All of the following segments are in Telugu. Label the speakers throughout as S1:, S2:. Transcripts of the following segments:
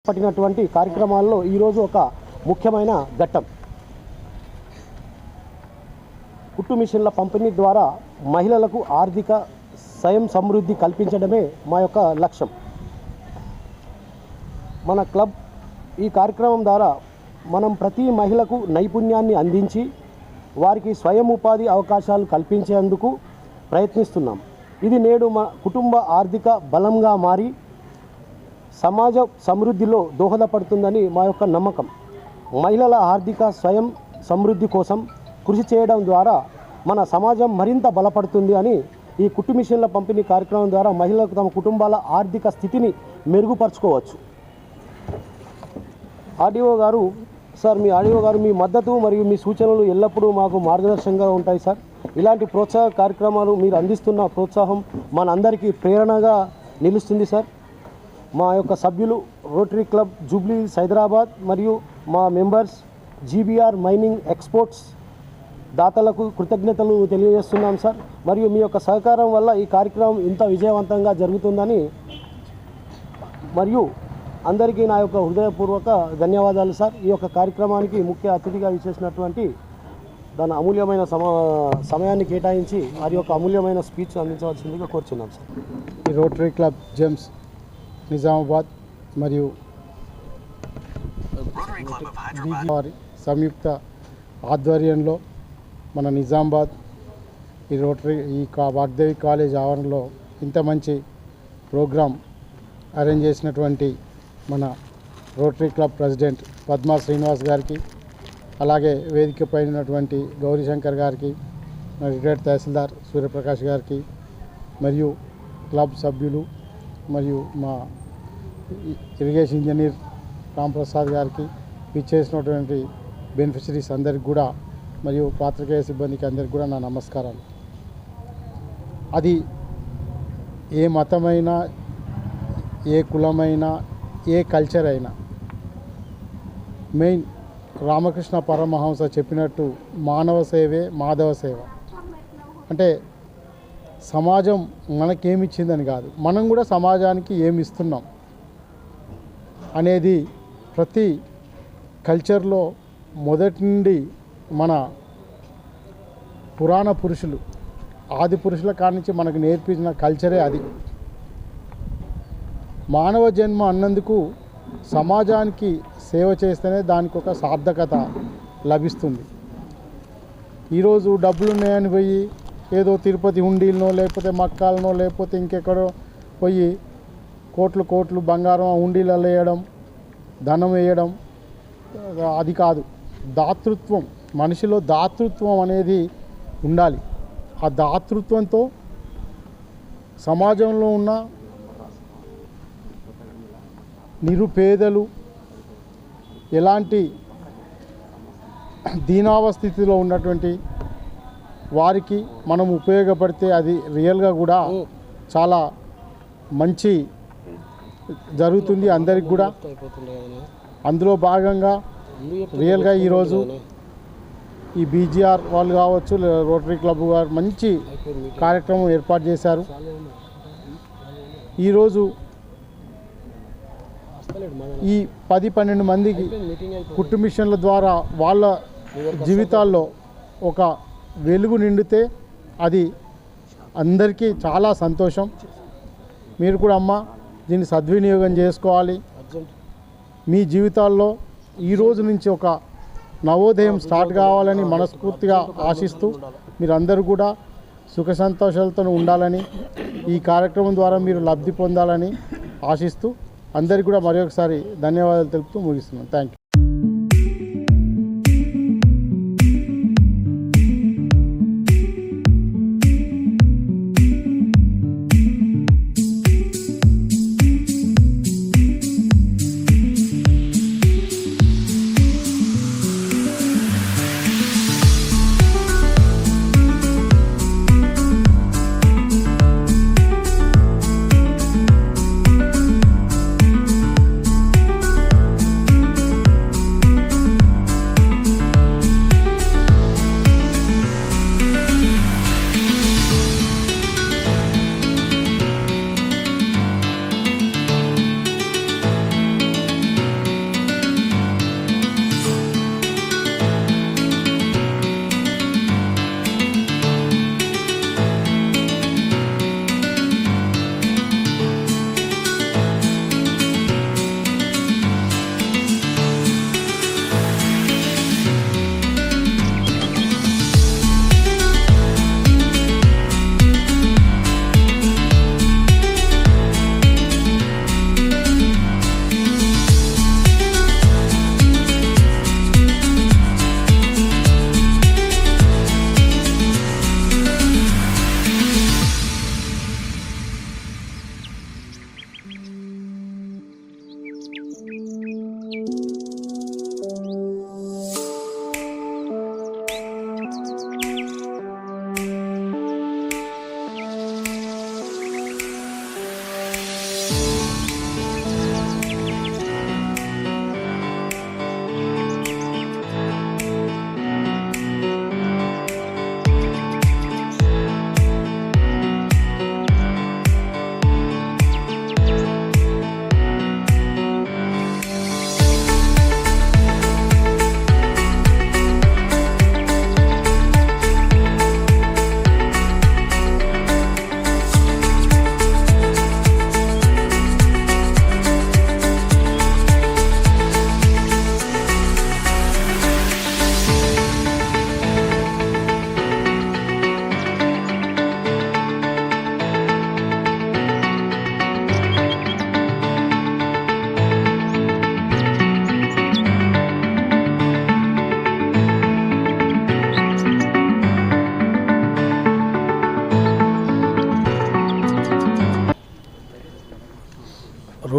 S1: పట్టినటువంటి కార్యక్రమాల్లో ఈరోజు ఒక ముఖ్యమైన ఘట్టం. కుట్టు మిషన్ల పంపిణీ ద్వారా మహిళలకు ఆర్థిక స్వయం సమృద్ధి కల్పించడమే మా యొక్క లక్ష్యం. మన క్లబ్ ఈ కార్యక్రమం ద్వారా మనం ప్రతి మహిళకు నైపుణ్యాన్ని అందించి వారికి స్వయం ఉపాధి అవకాశాలు కల్పించేందుకు ప్రయత్నిస్తున్నాం. ఇది నేడు మా కుటుంబ ఆర్థిక బలంగా మారి సమాజ సమృద్ధిలో దోహదపడుతుందని మా యొక్క నమ్మకం. మహిళల ఆర్థిక స్వయం సమృద్ధి కోసం కృషి చేయడం ద్వారా మన సమాజం మరింత బలపడుతుంది అని ఈ కుట్టు మిషన్ల పంపిణీ కార్యక్రమం ద్వారా మహిళలకు తమ కుటుంబాల ఆర్థిక స్థితిని మెరుగుపరుచుకోవచ్చు. ఆర్డీఓ గారు మీ మద్దతు మరియు మీ సూచనలు ఎల్లప్పుడూ మాకు మార్గదర్శకంగా ఉంటాయి సార్. ఇలాంటి ప్రోత్సాహ కార్యక్రమాలు మీరు అందిస్తున్న ప్రోత్సాహం మనందరికీ ప్రేరణగా నిలుస్తుంది సార్. మా యొక్క సభ్యులు రోటరీ క్లబ్ జూబ్లీ హైదరాబాద్ మరియు మా మెంబర్స్ జీబీఆర్ మైనింగ్ ఎక్స్పోర్ట్స్ దాతలకు కృతజ్ఞతలు తెలియజేస్తున్నాం సార్. మరియు మీ యొక్క సహకారం వల్ల ఈ కార్యక్రమం ఇంత విజయవంతంగా జరుగుతుందని మరియు అందరికీ నా యొక్క హృదయపూర్వక ధన్యవాదాలు సార్. ఈ యొక్క కార్యక్రమానికి ముఖ్య అతిథిగా విచ్చేసినటువంటి దాని అమూల్యమైన సమయాన్ని కేటాయించి వారి యొక్క అమూల్యమైన స్పీచ్ అందించవలసిందిగా కోరుచున్నాం సార్.
S2: ఈ రోటరీ క్లబ్ జెమ్స్ నిజామాబాద్ మరియు వారి సంయుక్త ఆధ్వర్యంలో మన నిజామాబాద్ ఈ రోటరీ వాగ్దేవి కాలేజ్ ఆవరణలో ఇంత మంచి ప్రోగ్రాం అరేంజ్ చేసినటువంటి మన rotary club president Padma Srinivas గారికి, అలాగే వేదికపై ఉన్నటువంటి గౌరీశంకర్ గారికి, రిటైర్డ్ తహసీల్దార్ సూర్యప్రకాష్ గారికి, మరియు క్లబ్ సభ్యులు మరియు మా ఇరిగేషన్ ఇంజనీర్ రాంప్రసాద్ గారికి, ఇచ్చేసినటువంటి బెనిఫిషరీస్ అందరికి కూడా మరియు పాత్రికేయ సిబ్బందికి అందరికి కూడా నా నమస్కారాలు. అది ఏ మతమైనా, ఏ కులమైనా, ఏ కల్చర్ అయినా, మెయిన్ రామకృష్ణ పరమహంస చెప్పినట్టు మానవ సేవే మాధవ సేవ. అంటే సమాజం మనకేమిచ్చిందని కాదు, మనం కూడా సమాజానికి ఏమి ఇస్తున్నాం అనేది ప్రతి కల్చర్లో మొదటి నుండి మన పురాణ పురుషులు, ఆది పురుషుల కాడి నుంచి మనకు నేర్పించిన కల్చరే అది. మానవ జన్మ అన్నందుకు సమాజానికి సేవ చేస్తేనే దానికి ఒక సార్థకత లభిస్తుంది. ఈరోజు డబ్బులు ఉన్నాయని పోయి ఏదో తిరుపతి హుండీలనో లేకపోతే మక్కాలనో లేకపోతే ఇంకెక్కడో పోయి కోట్లు బంగారం హుండీలలో వేయడం, ధనం వేయడం అది కాదు. దాతృత్వం, మనిషిలో దాతృత్వం అనేది ఉండాలి. ఆ దాతృత్వంతో సమాజంలో ఉన్న నిరుపేదలు, ఎలాంటి దీనావస్థితిలో ఉన్నటువంటి వారికి మనం ఉపయోగపడితే అది రియల్గా కూడా చాలా మంచి జరుగుతుంది అందరికి కూడా. అందులో భాగంగా రియల్గా ఈరోజు ఈ బీజీఆర్ వాళ్ళు కావచ్చు, రోటరీ క్లబ్ గారు మంచి కార్యక్రమం ఏర్పాటు చేశారు. ఈరోజు ఈ 10-12 మందికి కుట్టు మిషన్ల ద్వారా వాళ్ళ జీవితాల్లో ఒక వెలుగు నిండితే అది అందరికీ చాలా సంతోషం. మీరు కూడా అమ్మ దీన్ని సద్వినియోగం చేసుకోవాలి. మీ జీవితాల్లో ఈరోజు నుంచి ఒక నవోదయం స్టార్ట్ కావాలని మనస్ఫూర్తిగా ఆశిస్తూ మీరందరూ కూడా సుఖ సంతోషాలతో ఉండాలని, ఈ కార్యక్రమం ద్వారా మీరు లబ్ధి పొందాలని ఆశిస్తూ అందరికీ కూడా మరొకసారి ధన్యవాదాలు తెలుపుతూ ముగిస్తున్నాను. Thank you.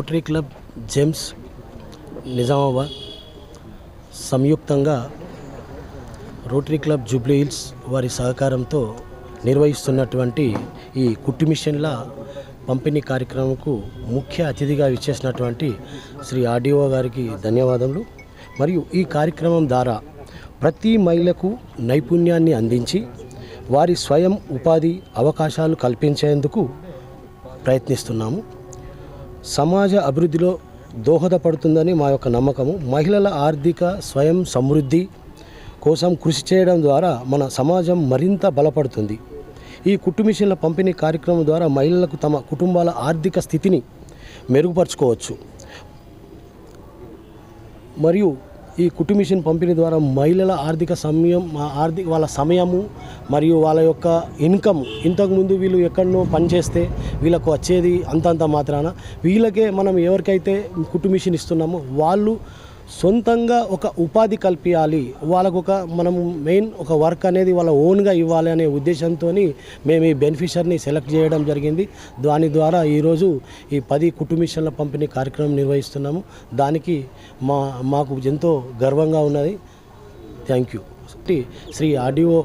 S1: Rotary club gems Nizamabad సంయుక్తంగా రోటరీ క్లబ్ జూబ్లీ హిల్స్ వారి సహకారంతో నిర్వహిస్తున్నటువంటి ఈ కుట్టు మిషన్ల పంపిణీ కార్యక్రమంకు ముఖ్య అతిథిగా విచ్చేసినటువంటి శ్రీ ఆర్డీఓ గారికి ధన్యవాదములు. మరియు ఈ కార్యక్రమం ద్వారా ప్రతి మహిళకు నైపుణ్యాన్ని అందించి వారి స్వయం ఉపాధి అవకాశాలు కల్పించేందుకు ప్రయత్నిస్తున్నాము. సమాజ అభివృద్ధిలో దోహదపడుతుందని మా యొక్క నమ్మకము. మహిళల ఆర్థిక స్వయం సమృద్ధి కోసం కృషి చేయడం ద్వారా మన సమాజం మరింత బలపడుతుంది. ఈ కుట్టు మిషన్ల పంపిణీ కార్యక్రమం ద్వారా మహిళలకు తమ కుటుంబాల ఆర్థిక స్థితిని మెరుగుపరుచుకోవచ్చు. మరియు ఈ కుట్టు మిషన్ పంపిణీ ద్వారా మహిళల వాళ్ళ సమయము మరియు వాళ్ళ యొక్క ఇన్కమ్, ఇంతకుముందు వీళ్ళు ఎక్కడనో పనిచేస్తే వీళ్ళకు వచ్చేది అంతంత మాత్రాన వీళ్ళకే మనం ఎవరికైతే కుట్టు మిషన్ ఇస్తున్నామో వాళ్ళు సొంతంగా ఒక ఉపాధి కల్పించాలి, వాళ్ళకు మనము మెయిన్ ఒక వర్క్ అనేది వాళ్ళ ఓన్గా ఇవ్వాలి అనే ఉద్దేశంతో మేము ఈ బెనిఫిషియర్ని సెలెక్ట్ చేయడం జరిగింది. దాని ద్వారా ఈరోజు ఈ 10 కుట్టు మిషన్ల పంపిణీ కార్యక్రమం నిర్వహిస్తున్నాము. దానికి మాకు ఎంతో గర్వంగా ఉన్నది. Thank you. Shri RDO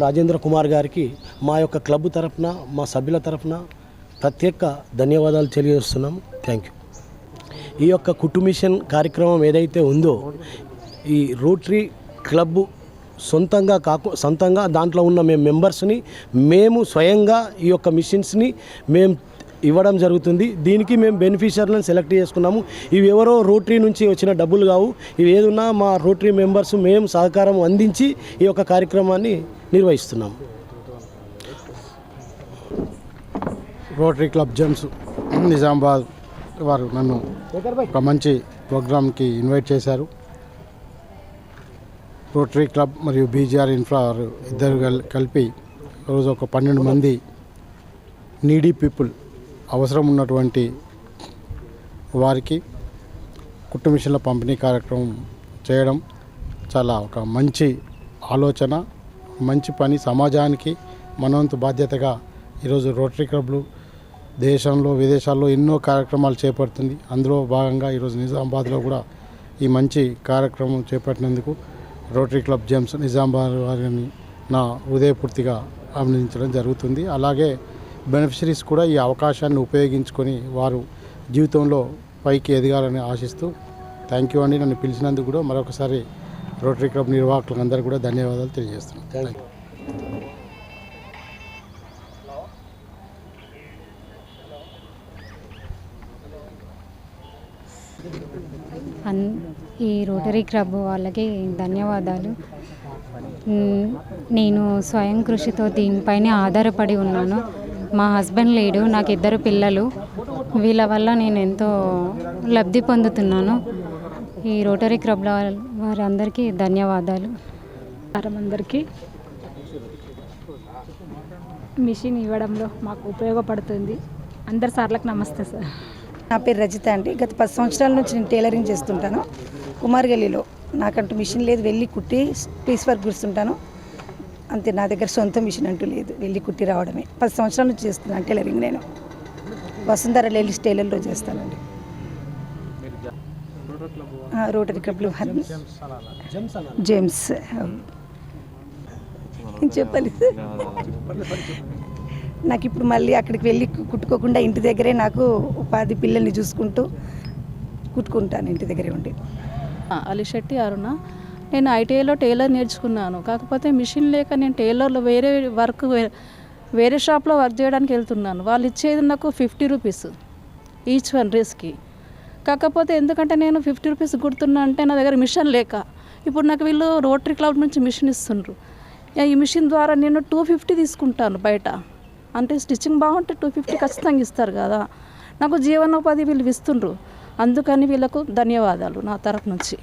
S1: Rajendra Kumar గారికి మా యొక్క క్లబ్ తరఫున, మా సభ్యుల తరఫున ప్రత్యేక ధన్యవాదాలు తెలియజేస్తున్నాము. Thank you. ఈ యొక్క కుట్టు మిషన్ కార్యక్రమం ఏదైతే ఉందో ఈ రోటరీ క్లబ్ సొంతంగా దాంట్లో ఉన్న మేము మెంబర్స్ని మేము స్వయంగా ఈ యొక్క మిషన్స్ని మేము ఇవ్వడం జరుగుతుంది. దీనికి మేము బెనిఫిషియర్లను సెలెక్ట్ చేసుకున్నాము. ఇవి ఎవరో రోటరీ నుంచి వచ్చిన డబ్బులు కావు. ఇవి ఏదున్నా మా రోటరీ మెంబర్స్ మేము సహకారం అందించి ఈ యొక్క కార్యక్రమాన్ని నిర్వహిస్తున్నాము.
S2: రోటరీ క్లబ్ జెమ్స్ నిజామాబాద్ వారు నన్ను ఒక మంచి ప్రోగ్రామ్కి ఇన్వైట్ చేశారు. రోటరీ క్లబ్ మరియు బీజీఆర్ ఇన్ఫ్రా ఇద్దరు కలిపి రోజు ఒక 12 మంది నీడీ పీపుల్, అవసరం ఉన్నటువంటి వారికి కుట్టు మిషన్ల పంపిణీ కార్యక్రమం చేయడం చాలా ఒక మంచి ఆలోచన, మంచి పని. సమాజానికి మనవంతు బాధ్యతగా ఈరోజు రోటరీ క్లబ్లు దేశంలో విదేశాల్లో ఎన్నో కార్యక్రమాలు చేపడుతుంది. అందులో భాగంగా ఈరోజు నిజామాబాద్లో కూడా ఈ మంచి కార్యక్రమం చేపట్టినందుకు రోటరీ క్లబ్ జెమ్స్ నిజామాబాద్ వారిని నా హృదయపూర్తిగా అభినందించడం జరుగుతుంది. అలాగే బెనిఫిషరీస్ కూడా ఈ అవకాశాన్ని ఉపయోగించుకొని వారు జీవితంలో పైకి ఎదగాలని ఆశిస్తూ థ్యాంక్ యూ అండి. నన్ను పిలిచినందుకు కూడా మరొకసారి రోటరీ క్లబ్ నిర్వాహకులందరూ కూడా ధన్యవాదాలు తెలియజేస్తున్నాను. Thank you.
S3: ఈ రోటరీ క్లబ్ వాళ్ళకి ధన్యవాదాలు. నేను స్వయం కృషితో దీనిపైనే ఆధారపడి ఉన్నాను. మా హస్బెండ్ లేడు, నాకు 2 పిల్లలు. వీళ్ళ వల్ల నేను ఎంతో లబ్ధి పొందుతున్నాను. ఈ రోటరీ క్లబ్ వారందరికీ ధన్యవాదాలు.
S4: అందరికీ మిషన్ ఇవ్వడంలో మాకు ఉపయోగపడుతుంది. అందరి సార్లకు నమస్తే సార్.
S5: నా పేరు రజిత అండి. గత 10 సంవత్సరాల నుంచి నేను టైలరింగ్ చేస్తుంటాను. కుమార్ గల్లీలో నాకంటూ మిషన్ లేదు, వెళ్ళి కుట్టి పీస్ వర్క్ కుడుతుంటాను అంతే. నా దగ్గర సొంత మిషన్ అంటూ లేదు, వెళ్ళి కుట్టి రావడమే. 10 సంవత్సరాల నుంచి చేస్తున్నాను టైలరింగ్. నేను వసుంధర లేడీస్ టైలర్లో చేస్తానండి. రోటరీ క్లబ్లో జేమ్స్ చెప్పాలి. నాకు ఇప్పుడు మళ్ళీ అక్కడికి వెళ్ళి కుట్టుకోకుండా ఇంటి దగ్గరే నాకు ఉపాధి, పిల్లల్ని చూసుకుంటూ కుట్టుకుంటాను ఇంటి దగ్గరే ఉండి.
S6: అలిశెట్టి అరుణ. నేను ఐటీఐలో టైలర్ నేర్చుకున్నాను. కాకపోతే మిషన్ లేక నేను టైలర్లో వేరే షాప్లో వర్క్ చేయడానికి వెళ్తున్నాను. వాళ్ళు ఇచ్చేది నాకు 50 రూపీస్ ఈచ్ వన్ డ్రెస్కి. కాకపోతే ఎందుకంటే నేను 50 రూపీస్ కుడుతున్నా అంటే నా దగ్గర మిషన్ లేక, ఇప్పుడు నాకు వీళ్ళు రోటరీ క్లబ్ నుంచి మిషన్ ఇస్తుండ్రు. ఈ మిషన్ ద్వారా నేను 250 తీసుకుంటాను బయట. అంటే స్టిచ్చింగ్ బాగుంటే 250 ఖచ్చితంగా ఇస్తారు కదా. నాకు జీవనోపాధి వీళ్ళు ఇస్తుండ్రు. అందుకని వీళ్ళకు ధన్యవాదాలు నా తరఫు నుంచి.